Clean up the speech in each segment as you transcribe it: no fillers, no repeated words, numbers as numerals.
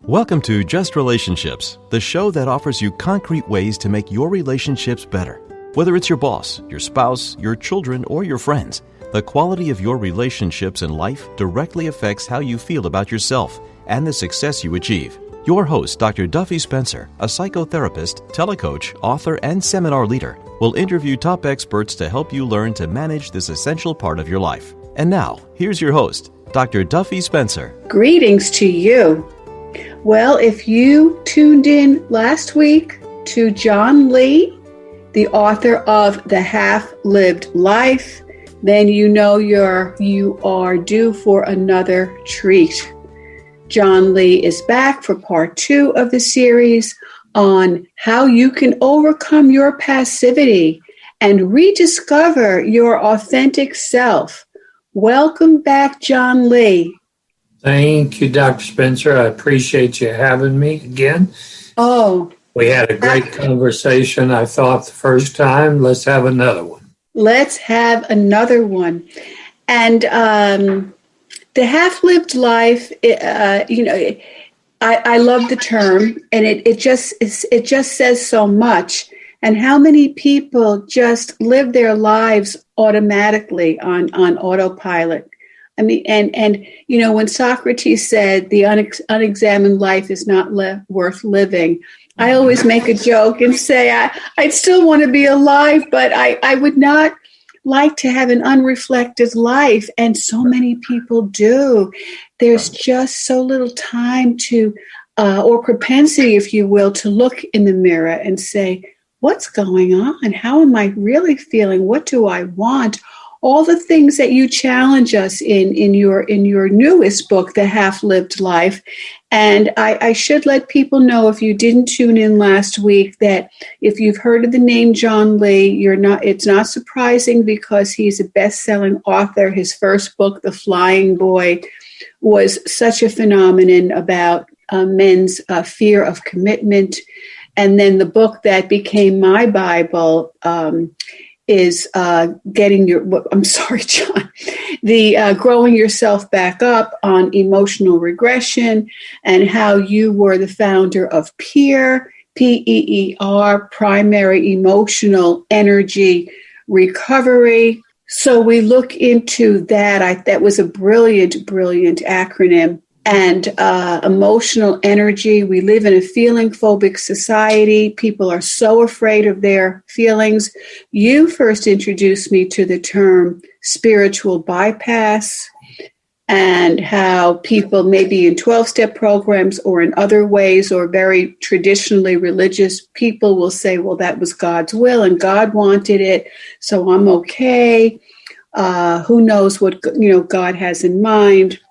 Welcome to Just Relationships, the show that offers you concrete ways to make your relationships better. Whether it's your boss, your spouse, your children, or your friends, the quality of your relationships in life directly affects how you feel about yourself and the success you achieve. Your host, Dr. Duffy Spencer, a psychotherapist, telecoach, author, and seminar leader, will interview top experts to help you learn to manage this essential part of your life. And now, here's your host, Dr. Duffy Spencer. Greetings to you. Well, if you tuned in last week to John Lee, the author of The Half-Lived Life, then you know you are due for another treat. John Lee is back for part 2 of the series on how you can overcome your passivity and rediscover your authentic self. Welcome back, John Lee. Thank you, Dr. Spencer. I appreciate you having me again. Oh. We had a great conversation, I thought, the first time. Let's have another one. Let's have another one. And the half-lived life, I love the term, and it just says so much. And how many people just live their lives automatically on autopilot? I mean, and when Socrates said the unexamined life is not worth living, I always make a joke and say I'd still want to be alive, but I would not like to have an unreflective life, and so many people do. There's just so little time to, or propensity, if you will, to look in the mirror and say, what's going on? How am I really feeling? What do I want? All the things that you challenge us in your newest book, The Half-Lived Life. And I should let people know, if you didn't tune in last week, that if you've heard of the name John Lee, it's not surprising, because he's a best-selling author. His first book, The Flying Boy, was such a phenomenon about men's fear of commitment. And then the book that became my Bible is Growing Yourself Back Up on Emotional Regression, and how you were the founder of PEER, PEER, Primary Emotional Energy Recovery. So we look into that. That was a brilliant acronym. And emotional energy. We live in a feeling phobic society. People are so afraid of their feelings. You first introduced me to the term spiritual bypass, and how people, maybe in 12-step programs or in other ways, or very traditionally religious people, will say, well, that was God's will and God wanted it, so I'm okay. Who knows what God has in mind,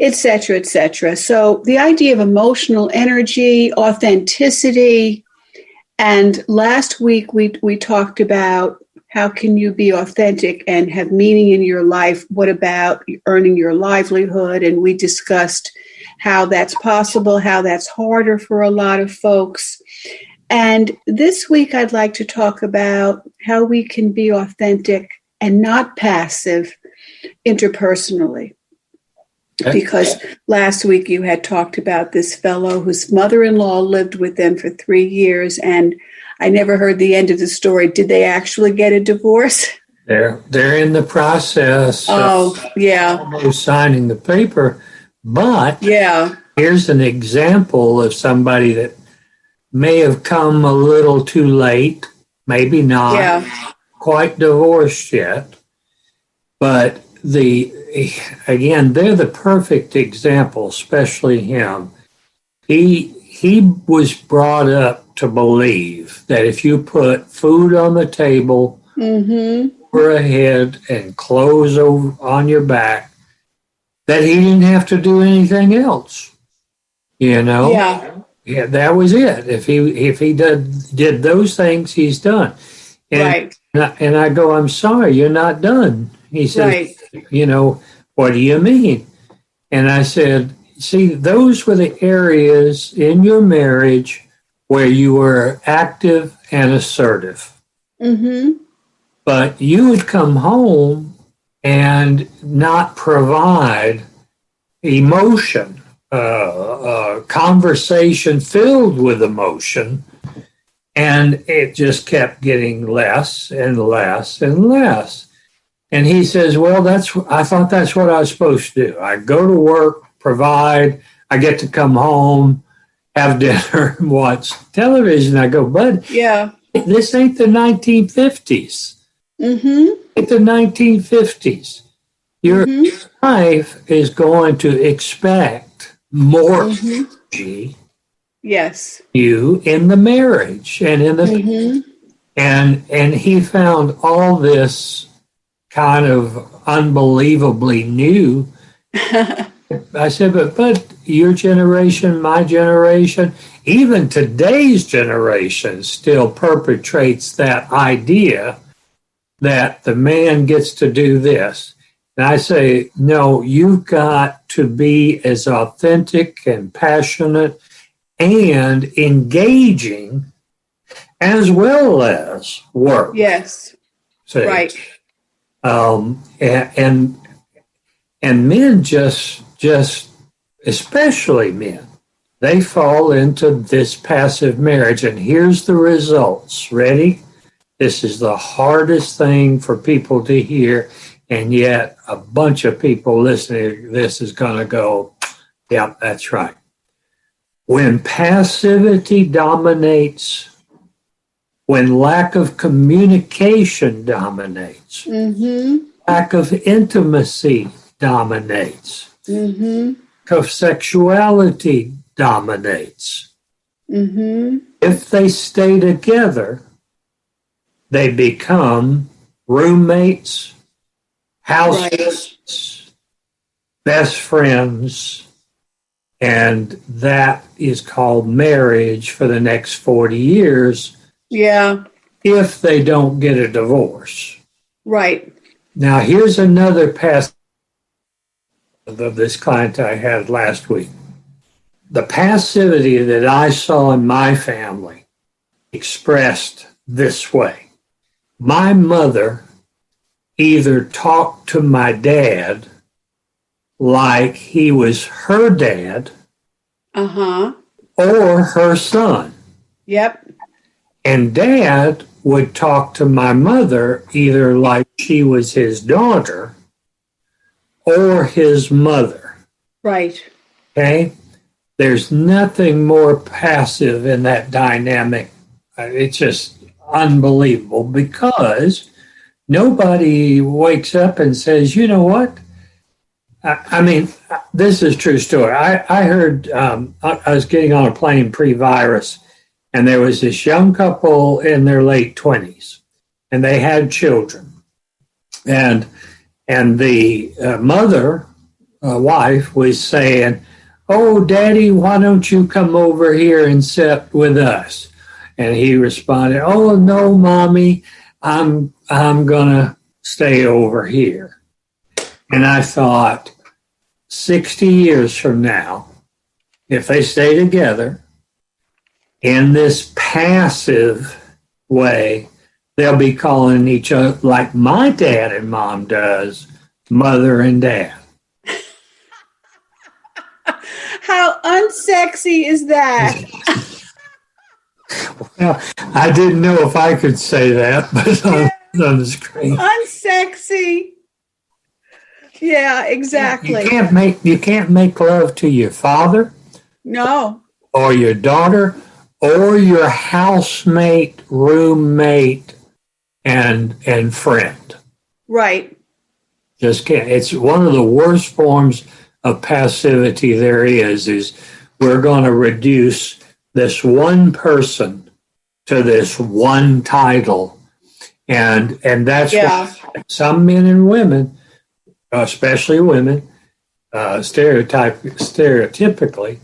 etc., etc. So the idea of emotional energy, authenticity, and last week we talked about how can you be authentic and have meaning in your life? What about earning your livelihood? And we discussed how that's possible, how that's harder for a lot of folks. And this week I'd like to talk about how we can be authentic and not passive interpersonally. Because last week you had talked about this fellow whose mother-in-law lived with them for 3 years, and I never heard the end of the story. Did they actually get a divorce? They're in the process of almost signing the paper, but yeah, here's an example of somebody that may have come a little too late, maybe not quite divorced yet, but again, they're the perfect example, especially him. He was brought up to believe that if you put food on the table, over a head, and clothes over on your back, that he didn't have to do anything else. Yeah, that was it. If he did those things, he's done. And, right. And I go, I'm sorry, you're not done. He said, what do you mean? And I said, see, those were the areas in your marriage where you were active and assertive. But you would come home and not provide emotion conversation filled with emotion, and it just kept getting less and less and less. And he says, well, I thought that's what I was supposed to do. I go to work, provide, I get to come home, have dinner, and watch television. I go, bud, this ain't the 1950s. It's the 1950s. Your wife is going to expect more energy. Yes. You in the marriage and in the and he found all this kind of unbelievably new. I said, but your generation, my generation, even today's generation still perpetrates that idea that the man gets to do this. And I say, no, you've got to be as authentic and passionate and engaging as well as work. Yes. See? Right. And men just especially men, they fall into this passive marriage. And here's the results. Ready? This is the hardest thing for people to hear. And yet a bunch of people listening to this is going to go, yeah, that's right. When passivity dominates, when lack of communication dominates, lack of intimacy dominates, of sexuality dominates. If they stay together, they become roommates, housemates, best friends, and that is called marriage for the next 40 years. Yeah. If they don't get a divorce. Right. Now, here's another passage of this client I had last week. The passivity that I saw in my family expressed this way. My mother either talked to my dad like he was her dad or her son. Yep. And dad would talk to my mother either like she was his daughter or his mother. Right. Okay? There's nothing more passive in that dynamic. It's just unbelievable because nobody wakes up and says, you know what? I mean, this is a true story. I heard, I was getting on a plane pre-virus, and there was this young couple in their late 20s, and they had children. And the mother, wife, was saying, oh, Daddy, why don't you come over here and sit with us? And he responded, oh, no, Mommy, I'm going to stay over here. And I thought, 60 years from now, if they stay together in this passive way, they'll be calling each other like my dad and mom does, mother and dad. How unsexy is that? Well, I didn't know if I could say that, but on the screen. Unsexy. Yeah, exactly. You can't make love to your father. No. Or your daughter, or your housemate, roommate, and friend. Right. Just can't. It's one of the worst forms of passivity there is we're going to reduce this one person to this one title. And that's what some men and women, especially women, stereotypically,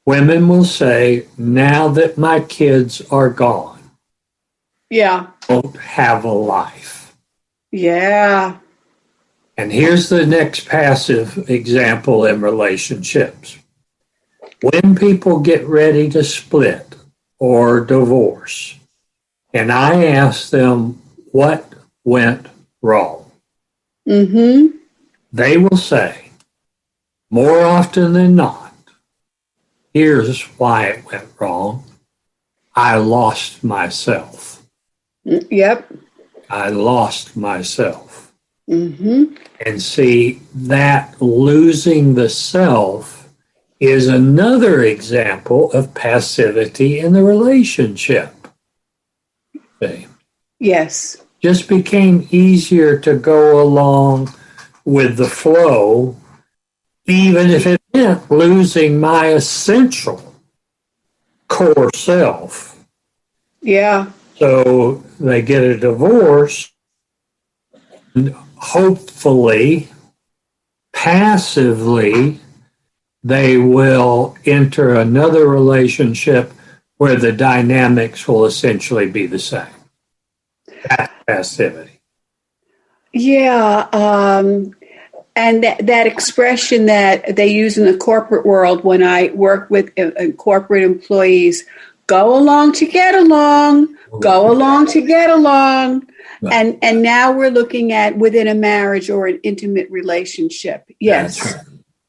women will say, now that my kids are gone, I don't have a life. Yeah. And here's the next passive example in relationships. When people get ready to split or divorce, and I ask them what went wrong, they will say, more often than not, Here's why it went wrong. I lost myself. Yep. I lost myself. Mm-hmm. And see, that losing the self is another example of passivity in the relationship. See? Yes. Just became easier to go along with the flow, even if it meant losing my essential core self. Yeah. So they get a divorce, and hopefully, passively, they will enter another relationship where the dynamics will essentially be the same. That's passivity. Yeah. And that expression that they use in the corporate world when I work with corporate employees, go along to get along, go along to get along. Right. And now we're looking at within a marriage or an intimate relationship. Yes. That's right.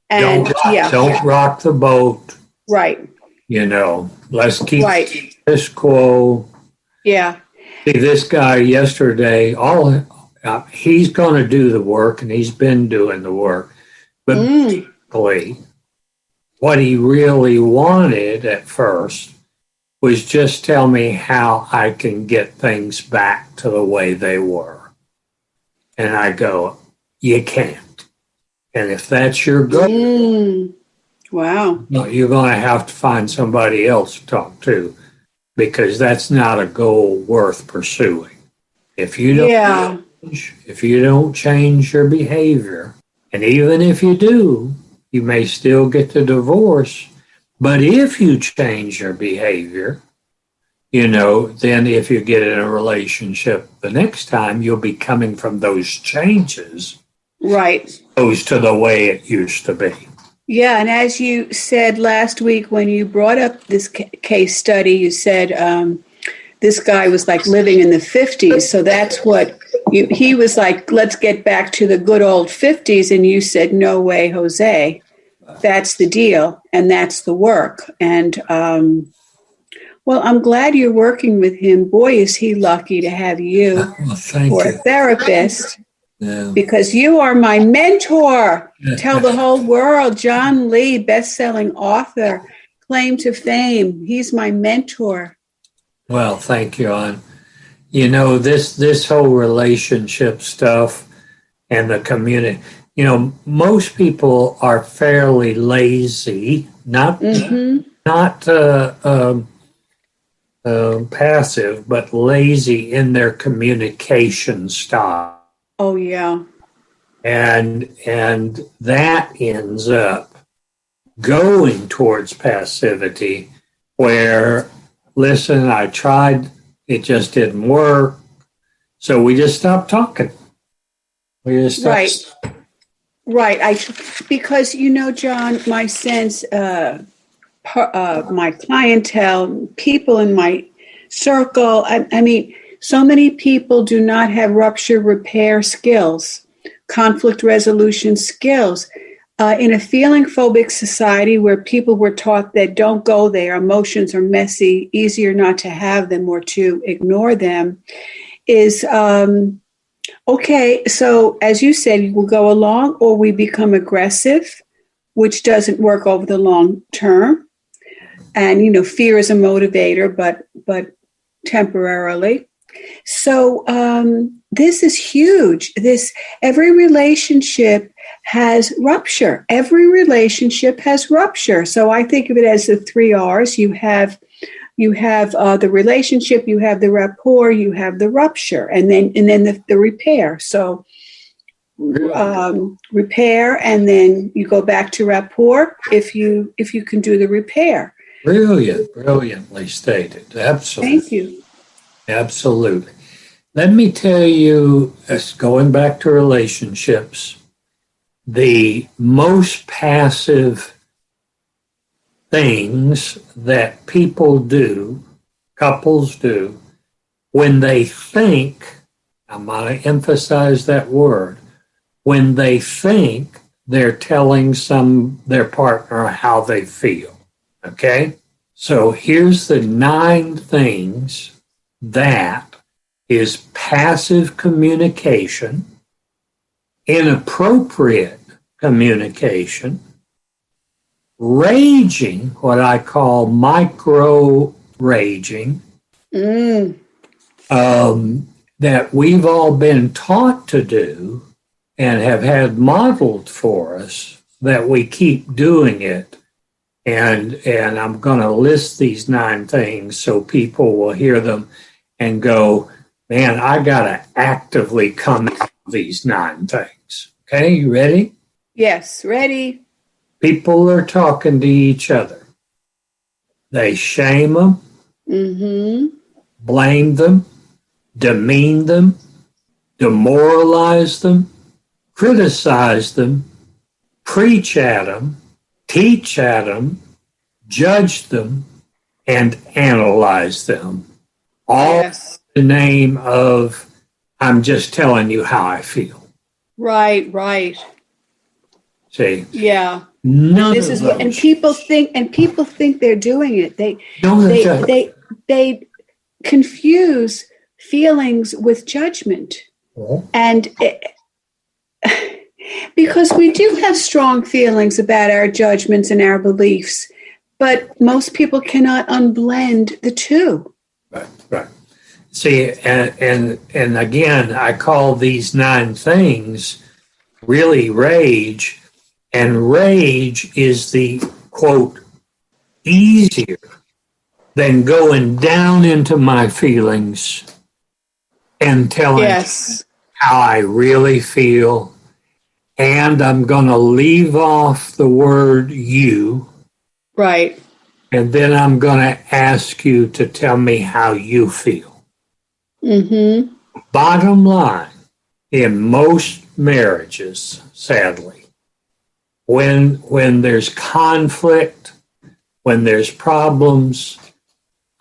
And Don't rock the boat. Right. Let's keep Right. this quo. Yeah. See, this guy yesterday, he's going to do the work, and he's been doing the work. But basically, what he really wanted at first was just tell me how I can get things back to the way they were. And I go, you can't. And if that's your goal, wow, you're going to have to find somebody else to talk to, because that's not a goal worth pursuing. If you don't change your behavior, and even if you do, you may still get the divorce. But if you change your behavior, then if you get in a relationship the next time, you'll be coming from those changes. Right. Opposed to the way it used to be. Yeah, and as you said last week when you brought up this case study, you said this guy was like living in the 50s. So that's what he was like, let's get back to the good old 50s. And you said, no way, Jose. That's the deal. And that's the work. And well, I'm glad you're working with him. Boy, is he lucky to have you for a therapist. Yeah. Because you are my mentor. Tell the whole world, John Lee, best-selling author, claim to fame. He's my mentor. Well, thank you, Ann. This whole relationship stuff and the community, most people are fairly lazy, not passive, but lazy in their communication style. Oh, yeah. And that ends up going towards passivity where, listen, I tried, it just didn't work. So we just stopped talking. Right. Because, John, my sense, my clientele, people in my circle, I mean, so many people do not have rupture repair skills, conflict resolution skills. In a feeling phobic society where people were taught that don't go there, emotions are messy, easier not to have them or to ignore them, is okay. So as you said, we'll go along or we become aggressive, which doesn't work over the long term. And, fear is a motivator, but temporarily. So this is huge. Every relationship has rupture. Every relationship has rupture. So I think of it as the 3 R's. You have the relationship, you have the rapport, you have the rupture, and then the repair. So repair, and then you go back to rapport if you can do the repair. Brilliantly stated. Absolutely. Thank you. Absolutely. Let me tell you, going back to relationships, the most passive things that people do, couples do, when they think, I'm going to emphasize that word, when they think they're telling their partner how they feel. Okay? So here's the 9 things that is passive communication, inappropriate communication, raging, what I call micro raging, that we've all been taught to do and have had modeled for us, that we keep doing it. And I'm going to list these 9 things so people will hear them and go, man, I got to actively come out of these 9 things. Okay, you ready? Yes, ready. People are talking to each other. They shame them, blame them, demean them, demoralize them, criticize them, preach at them, teach at them, judge them, and analyze them. All in the name of, I'm just telling you how I feel. Right. See? Yeah. None this of is those. What, and people think they're doing it. They confuse feelings with judgment. And because we do have strong feelings about our judgments and our beliefs, but most people cannot unblend the two. Right. See, and again, I call these 9 things really rage, and rage is the, quote, easier than going down into my feelings and telling how I really feel. And I'm going to leave off the word you. Right. And then I'm going to ask you to tell me how you feel. Bottom line, in most marriages, sadly, when there's conflict, when there's problems,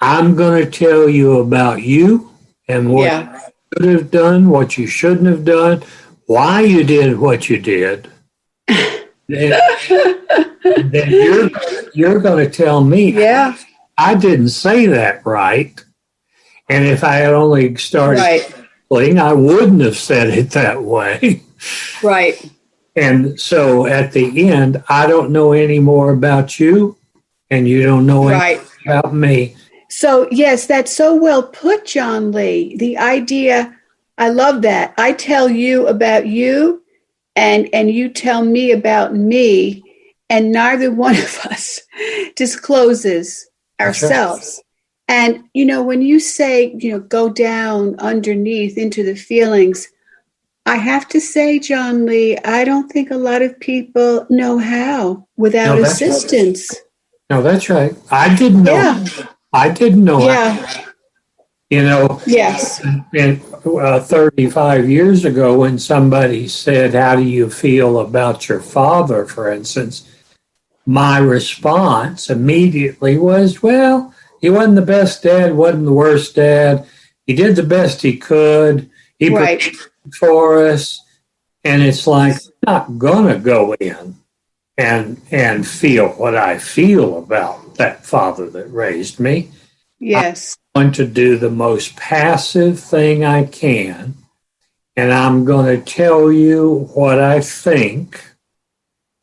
I'm going to tell you about you and what you should have done, what you shouldn't have done, why you did what you did. Then you're going to tell me, I didn't say that right. And if I had only started playing, I wouldn't have said it that way. Right. And so at the end, I don't know any more about you, and you don't know anything about me. So, yes, that's so well put, John Lee. The idea, I love that. I tell you about you, and you tell me about me, and neither one of us discloses ourselves. And, when you say, go down underneath into the feelings, I have to say, John Lee, I don't think a lot of people know how without assistance. Right. No, that's right. I didn't know. I didn't know. Yes. And 35 years ago, when somebody said, how do you feel about your father, for instance, my response immediately was, well, he wasn't the best dad, wasn't the worst dad. He did the best he could. He provided for us. And it's like, I'm not going to go in and feel what I feel about that father that raised me. Yes. I'm going to do the most passive thing I can, and I'm going to tell you what I think,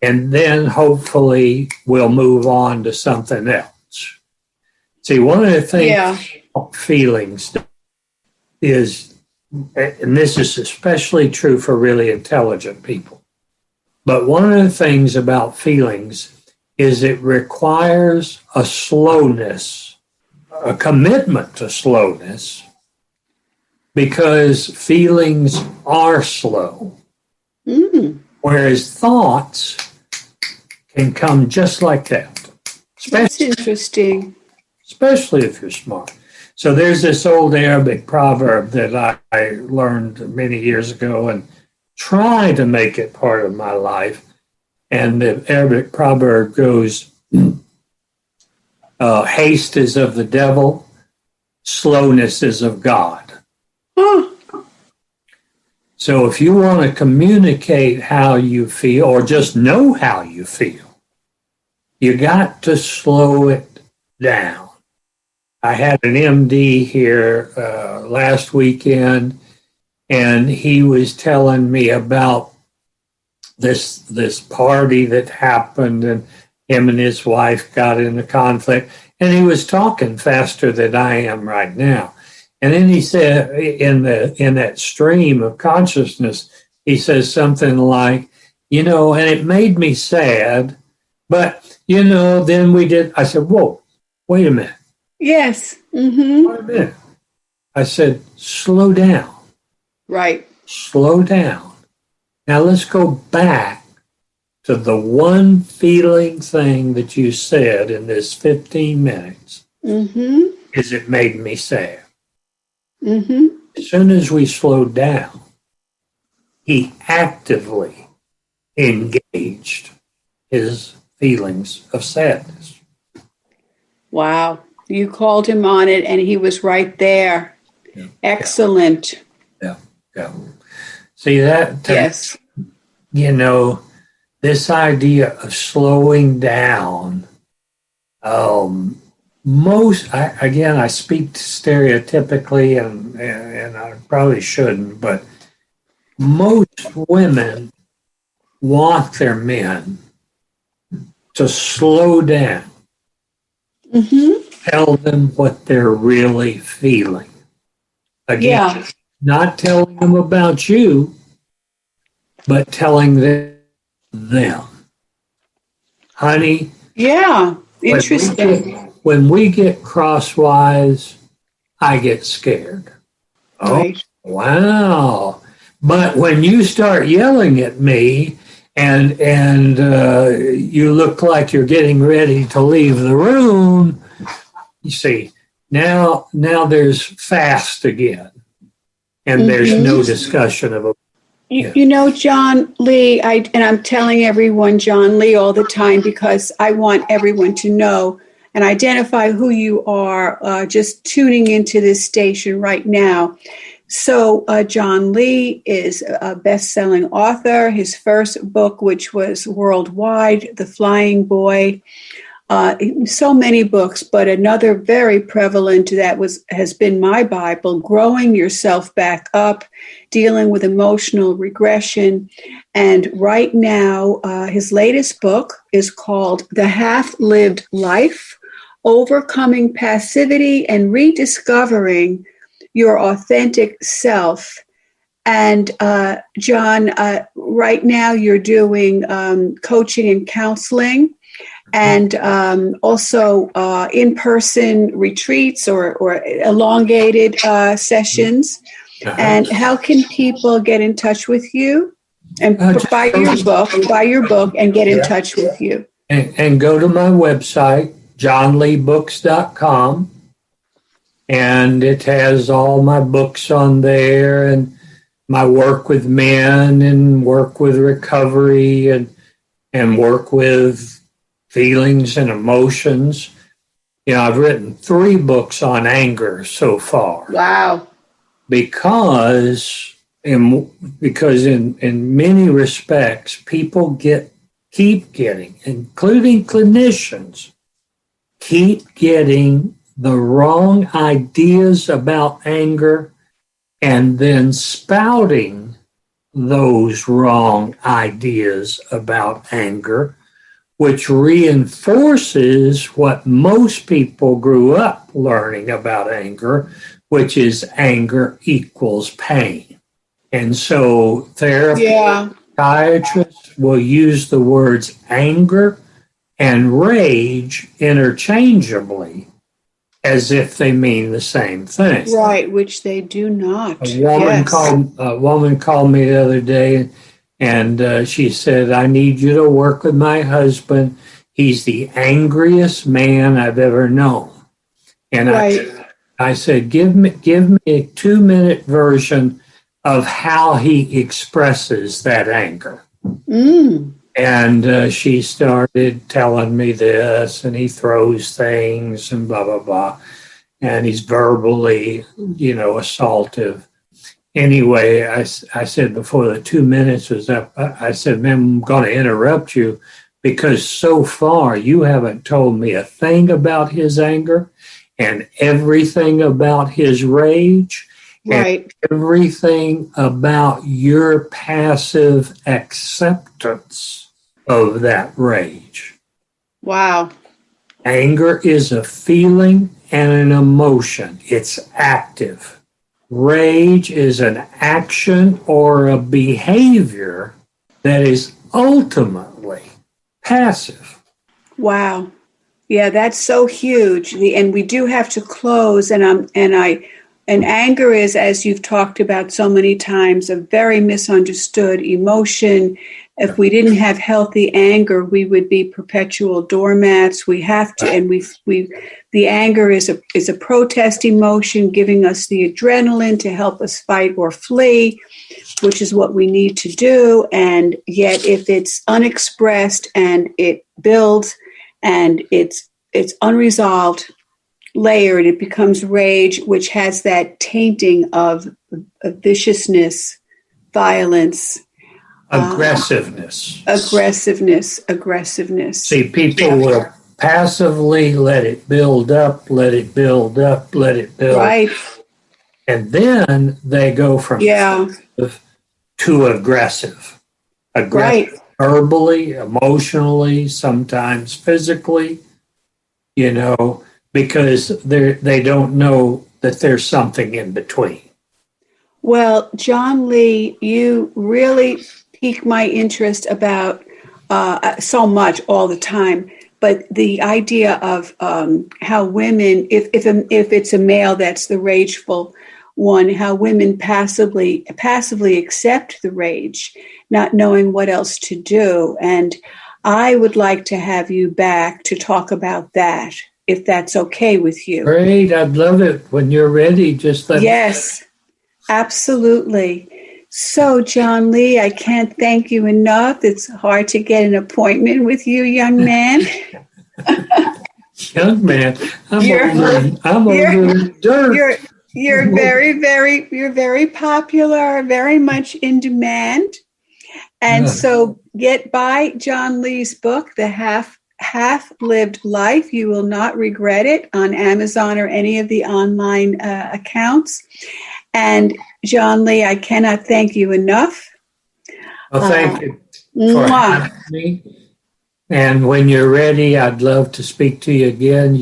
and then hopefully we'll move on to something else. See, one of the things feelings is, and this is especially true for really intelligent people, but one of the things about feelings is it requires a slowness, a commitment to slowness, because feelings are slow. Whereas thoughts can come just like that. That's interesting. Especially if you're smart. So there's this old Arabic proverb that I learned many years ago and tried to make it part of my life. And the Arabic proverb goes, haste is of the devil, slowness is of God. So if you want to communicate how you feel, or just know how you feel, you got to slow it down. I had an MD here last weekend, and he was telling me about this party that happened, and him and his wife got into conflict, and he was talking faster than I am right now. And then he said, in that stream of consciousness, he says something like, and it made me sad, but then we did. I said, whoa, wait a minute. Yes. Mm-hmm. Wait a minute. I said, slow down. Right. Slow down. Now let's go back to the one feeling thing that you said in this 15 minutes. Mm-hmm. Is it made me sad? Mm-hmm. As soon as we slowed down, he actively engaged his feelings of sadness. Wow. You called him on it, and he was right there. Yeah. Excellent. Yeah. See that? Yes. This idea of slowing down, I speak stereotypically, and I probably shouldn't, but most women want their men to slow down. Mm-hmm. Tell them what they're really feeling. Again, not telling them about you, but telling them. Honey. Yeah, interesting. When we get crosswise, I get scared. Right. Oh, wow. But when you start yelling at me and you look like you're getting ready to leave the room, you see, now there's fast again. And there's no discussion of it. John Lee, and I'm telling everyone John Lee all the time because I want everyone to know and identify who you are just tuning into this station right now. So John Lee is a best-selling author. His first book, which was worldwide, The Flying Boy, so many books, but another very prevalent that has been my Bible, Growing Yourself Back Up, dealing with emotional regression. And right now, his latest book is called The Half-Lived Life, Overcoming Passivity and Rediscovering Your Authentic Self. And John, right now you're doing coaching and counseling, and also in-person retreats or elongated sessions. Uh-huh. And how can people get in touch with you and buy your book and get in touch with you? And go to my website, johnleebooks.com, and it has all my books on there and my work with men and work with recovery and work with feelings and emotions. I've written 3 books on anger so far. Wow. Because in many respects, people keep getting, including clinicians, keep getting the wrong ideas about anger and then spouting those wrong ideas about anger, which reinforces what most people grew up learning about anger, which is anger equals pain. And so psychiatrists will use the words anger and rage interchangeably as if they mean the same thing. Right, which they do not. A woman called me the other day and she said, I need you to work with my husband. He's the angriest man I've ever known. And I said, give me a 2-minute version of how he expresses that anger. Mm. And she started telling me this, and he throws things and blah, blah, blah. And he's verbally, assaultive. Anyway, I said before the 2 minutes was up, I said, ma'am, I'm going to interrupt you because so far you haven't told me a thing about his anger and everything about his rage. Right. And everything about your passive acceptance of that rage. Wow. Anger is a feeling and an emotion. It's active. Rage is an action or a behavior that is ultimately passive. Wow. Yeah, that's so huge. And we do have to close. And anger is, as you've talked about so many times, a very misunderstood emotion. If we didn't have healthy anger, we would be perpetual doormats. We have to, and the anger is a protest emotion, giving us the adrenaline to help us fight or flee, which is what we need to do. And yet, if it's unexpressed and it builds and it's unresolved, layered, it becomes rage, which has that tainting of viciousness, violence, aggressiveness. Aggressiveness. See, people will passively let it build up, let it build up, let it build. Right. And then they go from passive to aggressive. Right. Verbally, emotionally, sometimes physically, because they don't know that there's something in between. Well, John Lee, you really piqued my interest about so much all the time, but the idea of how women, if it's a male that's the rageful one, how women passively accept the rage, not knowing what else to do. And I would like to have you back to talk about that, if that's okay with you. Great. I'd love it. When you're ready, just let me. Yes, absolutely. So, John Lee, I can't thank you enough. It's hard to get an appointment with you, young man. Young man, I'm over dirt. You're very popular, very much in demand. And so buy John Lee's book, The Half-Lived Life. You will not regret it, on Amazon or any of the online accounts. And John Lee, I cannot thank you enough. Well, thank you for having me. And when you're ready, I'd love to speak to you again.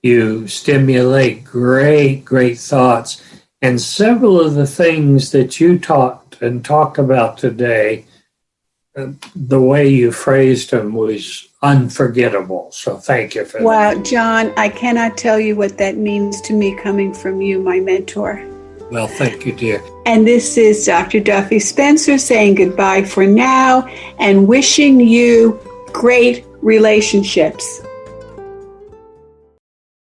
You stimulate great thoughts. And several of the things that you taught and talked about today, the way you phrased them was unforgettable. So thank you for that. Wow, John, I cannot tell you what that means to me, coming from you, my mentor. Well, thank you, dear. And this is Dr. Duffy Spencer saying goodbye for now and wishing you great relationships.